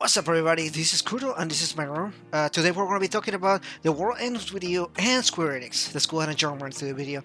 What's up, everybody? This is Kudo and this is my room. Today we're going to be talking about The World Ends With You and Square Enix. Let's go ahead and jump right into the video.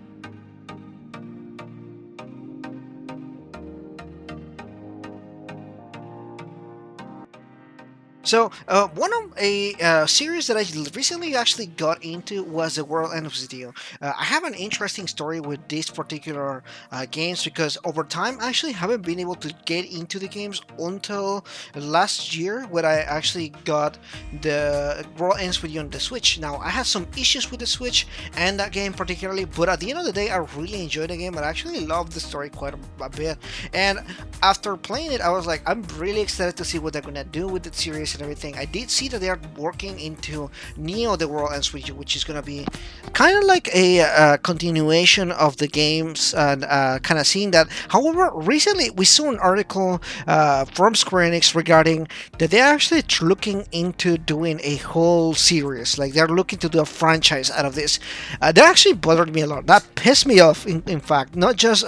So, one of a series that I recently actually got into was The World Ends With You. I have an interesting story with these particular games because over time I actually haven't been able to get into the games until last year when I actually got the World Ends With You on the Switch. Now, I had some issues with the Switch and that game particularly, but at the end of the day, I really enjoyed the game and I actually loved the story quite a bit. And after playing it, I was like, I'm really excited to see what they're gonna do with the series and everything. I did see that they are working into Neo: The World Ends With You, which is gonna be kind of like a continuation of the games, and kind of seeing that. However, recently we saw an article from Square Enix regarding that they're actually looking into doing a whole series. Like they're looking to do a franchise out of this. That actually bothered me a lot. That pissed me off. In fact, not just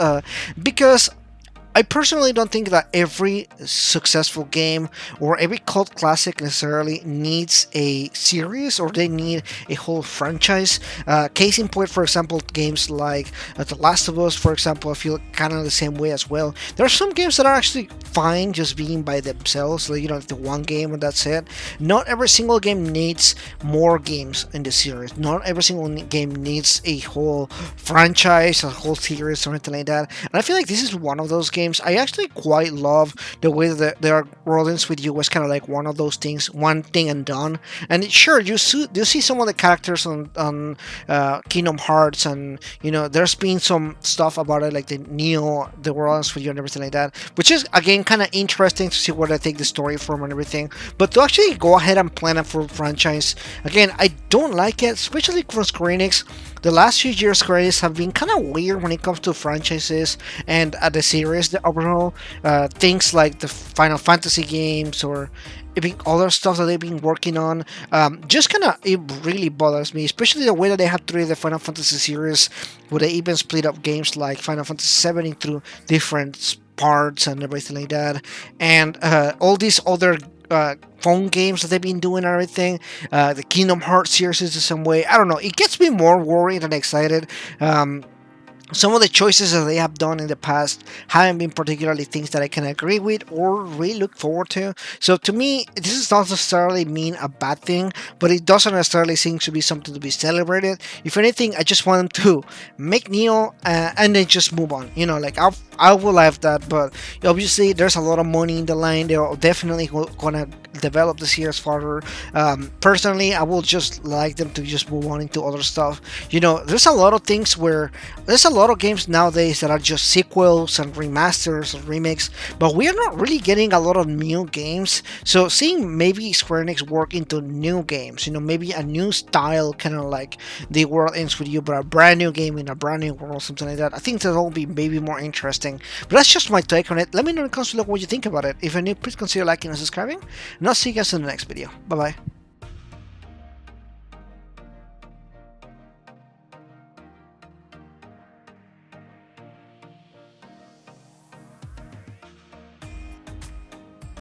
because I personally don't think that every successful game or every cult classic necessarily needs a series or they need a whole franchise. Case in point, for example, games like The Last of Us, for example, I feel kind of the same way as well. There are some games that are actually fine just being by themselves, like, like the one game and that's it. Not every single game needs more games in the series. Not every single game needs a whole franchise, a whole series, or anything like that. And I feel like this is one of those games. I actually quite love the way that their World Ends With You was kind of like one of those things, one thing and done. And sure, you see some of the characters on Kingdom Hearts, and there's been some stuff about it like the Neo, the World Ends With You, and everything like that, which is again kind of interesting to see where they take the story from and everything. But to actually go ahead and plan a full franchise, again, I don't like it, especially from Square Enix. The last few years, Square Enix have been kind of weird when it comes to franchises and the series, the overall things like the Final Fantasy games or even other stuff that they've been working on. Just kind of, it really bothers me, especially the way that they have treated the Final Fantasy series, where they even split up games like Final Fantasy VII into different parts and everything like that, and all these other phone games that they've been doing and everything. The Kingdom Hearts series is the same way. I don't know, it gets me more worried than excited. Some of the choices that they have done in the past haven't been particularly things that I can agree with or really look forward to. So to me, this does not necessarily mean a bad thing, but it doesn't necessarily seem to be something to be celebrated. If anything, I just want them to make Neo and then just move on. Like I will like that, but obviously there's a lot of money in the line. They're definitely gonna develop the series further. Personally, I will just like them to just move on into other stuff. There's a lot of things where there's a lot of games nowadays that are just sequels and remasters and remakes, but we are not really getting a lot of new games. So seeing maybe Square Enix work into new games, maybe a new style, kind of like The World Ends With You, but a brand new game in a brand new world, something like that. I think that'll be maybe more interesting. But that's just my take on it. Let me know in the comments below what you think about it. If you're new, please consider liking and subscribing, and I'll see you guys in the next video. Bye bye.